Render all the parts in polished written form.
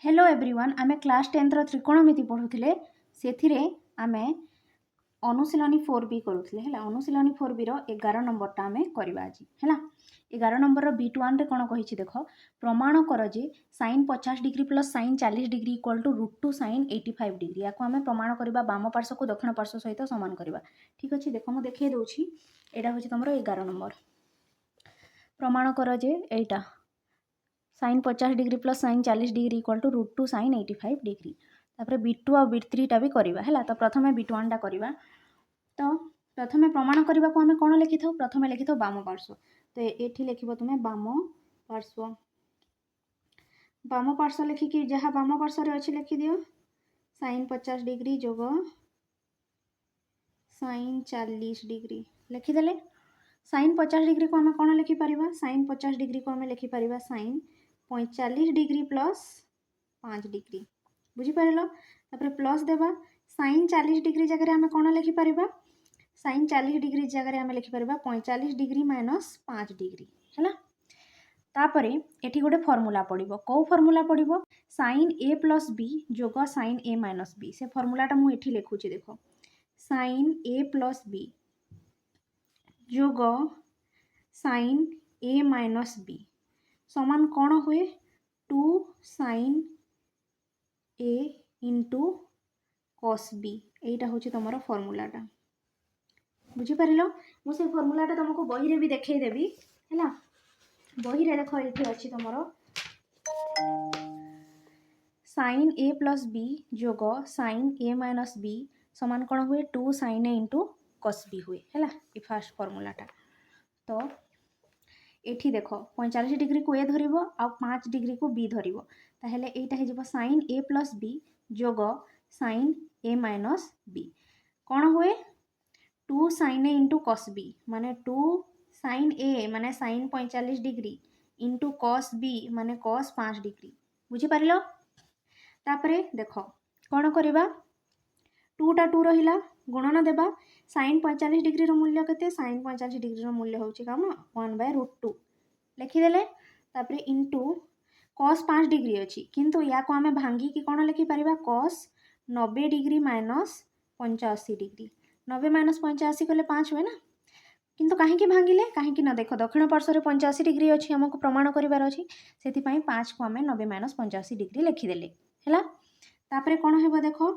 hello everyone आमे class 10 रो त्रिकोणमिति पढुथिले सेथिरे आमे अनुशीलनी 4b करूथिले हैला अनुशीलनी 4b रो 11 नंबर ता आमे करबा आज हैला 11 नंबर रो b1 रे कोन कहिछि देखो प्रमाण कर जे sin 50 degree plus sin 40 degree equal to √2 sin 85 degree याको आमे प्रमाण करबा वाम पार्श्व को दक्षिण पार्श्व सहित समान करबा ठीक अछि देखो मु देखाइ दोछि एटा होछि तमरो 11 नंबर प्रमाण कर जे एटा sin 50 degree plus sin 40 degree equal to √2 sin 85 degree तापर b2 और b3 टा भी करबा हैला तो प्रथमे b1 टा करबा तो प्रथमे प्रमाण करबा को हमें कोन लिखि थाउ प्रथमे लिखि थाउ वाम पार्श्व तो एठी लिखिबो तुमे वाम पार्श्व लिखि कि जहा वाम पार्श्व रे अछि लिखि दियो sin 50 डिग्री जोग sin 40 डिग्री लिखि देले sin 50 डिग्री को हमें कोन लिखि परिबा sin 50 डिग्री को हमें लिखि परिबा sin 45 डिग्री प्लस 5 डिग्री बुझी पारलो तापर प्लस देबा sin 40 डिग्री जगह रे हमें कोन लिखि परिबा sin 40 डिग्री जगह रे हमें लिखि परिबा 45 डिग्री माइनस 5 डिग्री हैला तापरे एठी गोटे फार्मूला पडिबो को फार्मूला पडिबो sin a प्लस b जोग sin a माइनस b से फार्मूला टा मु एठी लिखुची देखो sin a प्लस b जोग sin a माइनस b समान कौन हुए 2 sin a into cos b एटा होची तमरो फार्मूलाटा बुझी पारिलो मु से फार्मूलाटा तुमको बही रे भी देखाई देबी हैला बही रे देखो एठी अछि तमरो sin a प्लस b जोग sin a माइनस b समान कौन हुए 2 sin a into cos b हुए हैला ई फर्स्ट फार्मूलाटा तो एठी देखो 45 डिग्री को ए धरिबो आ 5 डिग्री को बी धरिबो ताहेले एटा हे जिवो sin a प्लस b जोग sin a माइनस b कोन हुए 2 sin a into cos b माने 2 sin a माने sin 45 degree into cos b माने cos 5 डिग्री बुझी पारिलो तापरे देखो कोन करिबा 2 टा 2 रहिला गुणन देबा sin 45 डिग्री रो मूल्य केते sin 45 डिग्री रो मूल्य होची काम 1/√2 लिखि देले तापरे इनटू cos 5 डिग्री अछि किंतु या को हमें भांगी कि कोन लिखि परिबा cos 90 degree minus 85 degree 90 minus 85 कले 5 हुए ना किंतु काहे कि भांगिले काहे कि न देखो दक्षिण पार्श्व रे 85 डिग्री अछि हमको प्रमाण करिवार अछि सेति पई 5 को हमें 90 माइनस 85 डिग्री लिखि देले हैला तापरे कोन हेबो देखो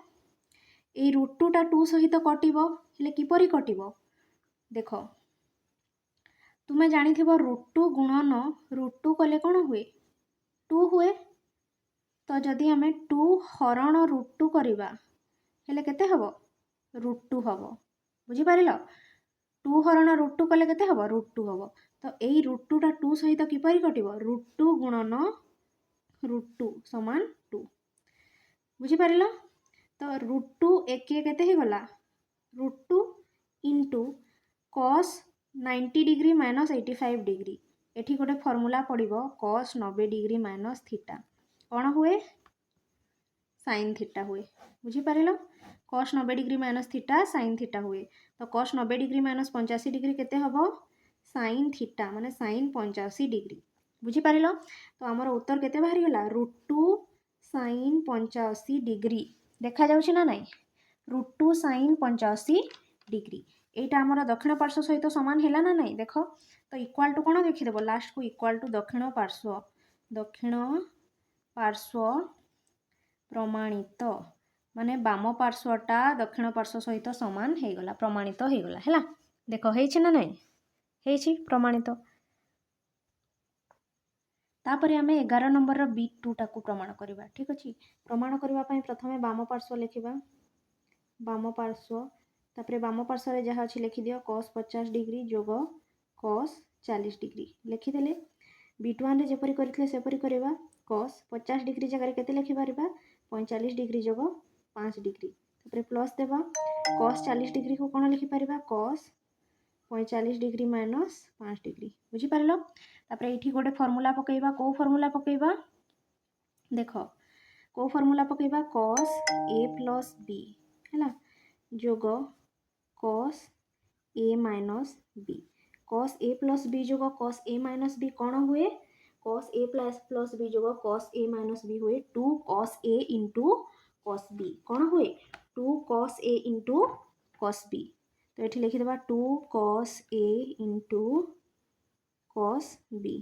ए √2 टा 2 सहित कटिबो हेले किपरि कटिबो देखो तुमे जानि थिबो √2 गुणन √2 कले कोन हुए 2 हुए तो जदि हमें 2 हरण √2 करिबा हेले केते हबो √2 हबो बुझी पारिलो 2 हरण √2 कले केते हबो √2 हबो तो एई √2 टा 2 सहित किपरि कटिबो √2 गुणन √2 समान 2 बुझी पारिलो तो √2 एके केते हे गला √2 into cos 90 degree minus 85 degree एठी गोटे फार्मूला पड़िबो cos 90 डिग्री माइनस थीटा कौन हुए sin थीटा हुए बुझी पारिलो cos 90 degree minus theta sin theta हुए तो cos 90 डिग्री माइनस 85 डिग्री केते हबो sin थीटा माने sin 85 डिग्री बुझी पारिलो तो हमर उत्तर केते बाहरी गला √2 sin 85 डिग्री देखा जाउछि ना नाही √2 sin 85 डिग्री एटा हमर दक्षिण पार्श्व सहित समान हैला ना नाही देखो तो इक्वल टू कोन देखि देबो लास्ट को इक्वल टू दक्षिण पार्श्व प्रमाणित माने वाम पार्श्वटा दक्षिण पार्श्व सहित समान हे गला प्रमाणित हे गला हैला देखो हेछि ना नाही हेछि प्रमाणित तापरे आमे 11 नंबर रो b2 टाकू प्रमाण करबा ठीक अछि प्रमाण करबा पई प्रथमे वाम पार्श्व लिखिबा वाम पार्श्व तापरे वाम पार्श्व रे जहा अछि लिखि दियो cos 50 डिग्री जोग cos 40 डिग्री लिखि देले b1 रे जेपरि करथिले सेपरि करबा cos 50 डिग्री जगह रे केते लिखि परबा 45 डिग्री जोग 5 डिग्री तापरे प्लस देबा cos 40 डिग्री को कोन लिखि परबा cos 45 डिग्री माइनस 5 डिग्री बुझी पारलो तापरे एठी गोटे फार्मूला पकेबा को फार्मूला पकेबा देखो को फार्मूला पकेबा cos a प्लस b हैला जोग cos a minus b cos a plus b जोग cos a माइनस b कोन हुए cos a प्लस b जोग cos a माइनस b हुए 2 cos a into cos b कौन हुए 2 cos a into cos b तो ये लिखिदेवा 2 cos a into cos b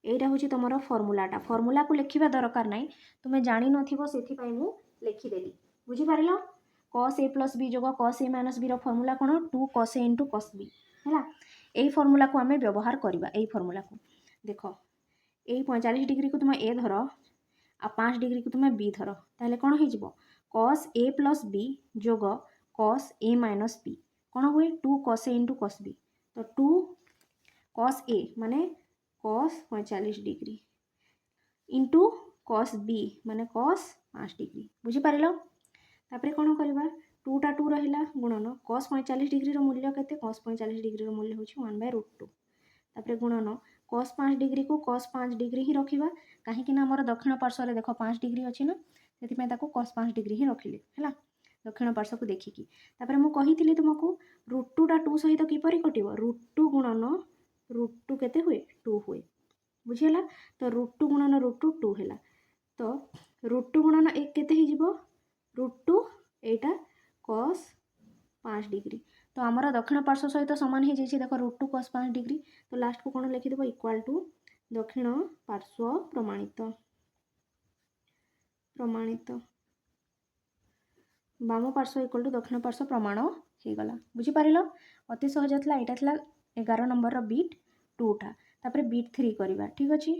এইটা হচ্ছে তোমার ফর্মুলাটা ফর্মুলা কু লেখিবা দরকার নাই তুমি জানি নথিব সেথিপাই মু লেখিদেলি বুঝিপারিল cos a प्लस b जोग cos a माइनस b रो फॉर्मूला कोन 2 cos a into cos b है এই ফর্মুলা কু আমি ব্যবহার করিবা এই ফর্মুলা কু দেখ এই 45 ডিগ্রি কু তুমি a ধর आ 5 डिग्री को तुम b धर ताहले कौन हो cos a प्लस b जोग cos a माइनस b कौन हुए 2 cos a into cos b तो 2 cos a माने cos 45 degree into cos b माने cos 5 डिग्री बुझीपार तापर कौन करवा 2टा 2 रहा गुणन cos 45 डिग्री मूल्य केते cos 45 डिग्री मूल्य हूँ 1/√2 तापर गुणन cos 5 डिग्री को cos 5 डिग्री ही रखा कहीं आमर दक्षिण पार्श्व देख 5 डिग्री अच्छी ना से cos 5 डिग्री ही रखिले है दक्षिण पार्श्व को देखिकी तापर मुझे तुमको √2टा 2 सहित किपर कटिव √2 गुणन √2 केते हुए 2 हुए बुझीगला तो √2 गुणन √2 2 है तो √2 गुणन 1 केते √2 एटा cos 5 डिग्री तो आमर दक्षिण पार्श्व सहित सामान हो जाए देख √2 cos 5 डिग्री तो लास्ट को कौन लिखिदेव इक्वाल टू दक्षिण पार्श्व प्रमाणित प्रमाणित बाम पार्श्व इक्वाल टू दक्षिण पार्श्व प्रमाण हो गला बुझीपार अति सहज था यहाँ 11 नंबर बीट 2टा तापर बीट 3 करवा ठीक अच्छे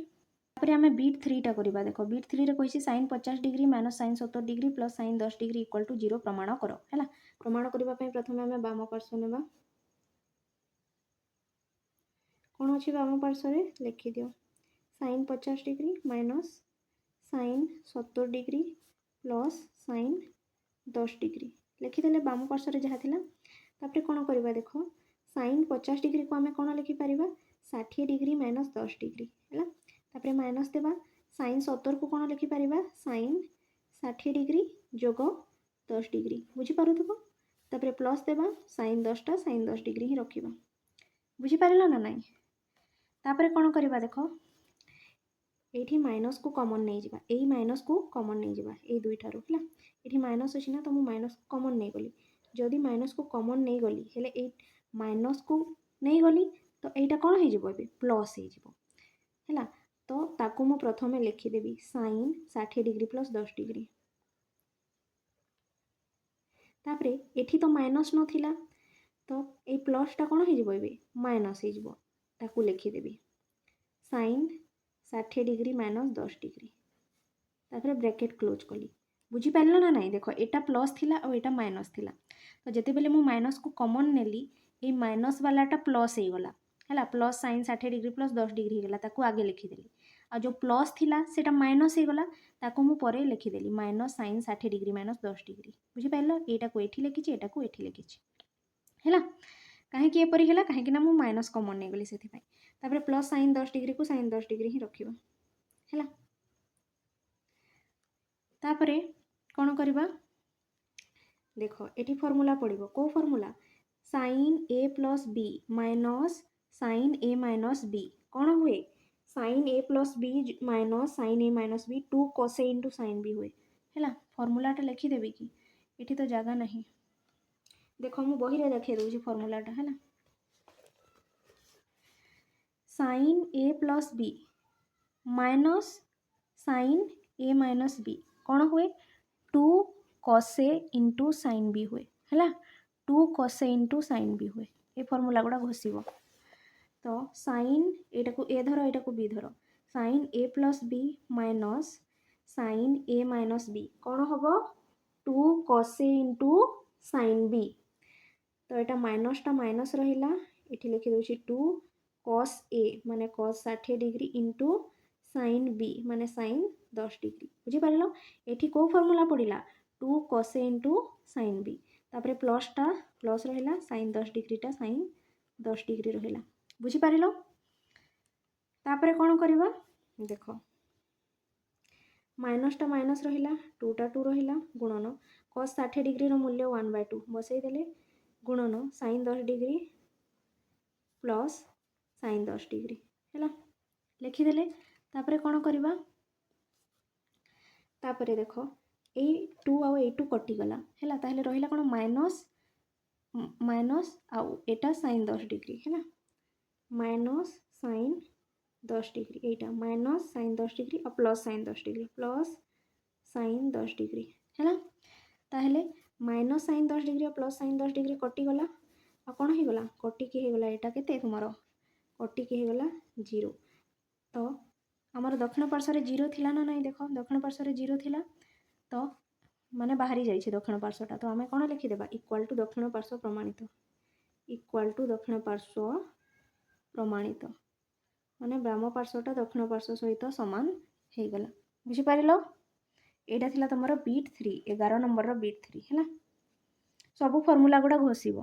तापर आम बीट 3टा करवा देख बीट 3 कही sin 50 degree minus sin 70 degree plus sin 10 degree equal to 0 प्रमाण कर है प्रमाण करने प्रथम आम बाम पार्श्व नेबा कौन अच्छी बाम पार्श्व लिखि दियो sin 50 degree minus sin 70 degree plus sin 10 degree लिखिदेले बाम पार्श्व जहाँ थी तापर कौन करवा देख sin 50 डिग्री को आम कौन लिखिपर 60 डिग्री माइनस 10 डिग्री है तापर माइनस देवा sin 70 को कौन लिखिपर sin 60 डिग्री जोग 10 डिग्री बुझीपारुथब तापर प्लस देवा sin 10टा sin 10 डिग्री ही रखा बुझीपार ना नाई तापर कौन करवा देख ये माइनस को कॉमन नहीं जावा यही माइनस को कॉमन नहीं जावा ये दुईटारू है ये माइनस अच्छी ना तो मुझे माइनस को कॉमन नहीं गली जदि माइनस को कॉमन नहीं गली हेले ए माइनस को नहीं गली तो यहाँ कौन हो प्लस है तो ताकू मु प्रथम लिखिदेवी sin 60 डिग्री प्लस 10 डिग्री तापरे एठी तो माइनस नथिला तो ये प्लसटा कौन हो माइनस हो लिखिदेवी sin 60 डिग्री माइनस 10 डिग्री तापर ब्रैकेट क्लोज कली बुझीपार ना नाई देख एटा प्लस थिला और एटा माइनस थिला तो जिते बेले मु माइनस को कॉमन नेली ये माइनस वालाटा प्लस हो गला है plus sin 60 degree plus 10 degree होगा ताकू आगे लिखिदेली आ जो प्लस थिला सेटा माइनस हो गला ताकू मु परे लिखिदेली minus sin 60 degree minus 10 degree बुझीपार यहाँ को एठी लिखिछि एटा को एठी लिखिछि है कहीं एपरी है कहीं मु माइनस कॉमन नहीं गली से तापर प्लस sin 10 डिग्री को sin 10 डिग्री ही रखिबा है तापरे कौन करवा देख ये फॉर्मूला पड़ो कौ formula sin a plus b minus sin a minus b कौन हुए sin a plus b minus sin a minus b 2 cos a into sin b हुए है फॉर्मूलाटा लिखिदेवी कि ये तो जगह नहीं देख मु बही रे देखे दूसरी फॉर्मूलाटा है sin a plus b minus sin a minus b कौन हुए 2 cos a into sin b हुए है 2 cos a into sin b हुए ये फॉर्मूला गुड़ा घोषिब तो sin एटा को a धर एटा को b धर sin a plus b minus sin a minus b कौन हम 2 cos a into sin b तो यहाँ माइनसटा माइनस रहा ये लिखिदे 2 cos a माने cos 60 degree into sin b माने sin 10 डिग्री बुझीपार ये कौ फॉर्मूला पड़ा 2 cos a into sin b तापर प्लसटा प्लस रहा sin 10 डिग्रीटा sin 10 डिग्री रहा बुझीपार तापर कौन करवा देख माइनसटा माइनस रहा 2टा 2 रहा गुणन cos 60 डिग्री मूल्य 1/2 बसईदे गुणन sin 10 degree plus sin 10 degree है लिखिदेले तापरे कौन करवा तापरे देख ए 2 आउ ए 2 कटिगला है ताहले रहिला कौन माइनस माइनस आउ एटा साइन 10 डिग्री है माइनस साइन 10 डिग्री एटा माइनस साइन 10 डिग्री और plus sign 10 degree plus sign 10 degree है ताहले माइनस साइन 10 डिग्री और प्लस साइन 10 डिग्री कटिगला आ कौन हो गला कटिकी हो गला एटा केते तुमरो कटिकी हो गला 0 तो आमर दक्षिण पार्श्व जीरो थिला ना नहीं देख दक्षिण पार्श्व जीरो थिला तो माने बाहरी जाइए दक्षिण पार्श्वटा तो आम कौन लिखिदेबा इक्वाल टू दक्षिण पार्श्व प्रमाणित इक्वाल टू दक्षिण पार्श्व प्रमाणित माने बाम पार्श्वटा दक्षिण पार्श्व सहित सामान हो गला बुझीपार यहाँ थिला तुम बीट 3 11 नंबर बीट 3 है सब फर्मूला गुड़ा घोषिब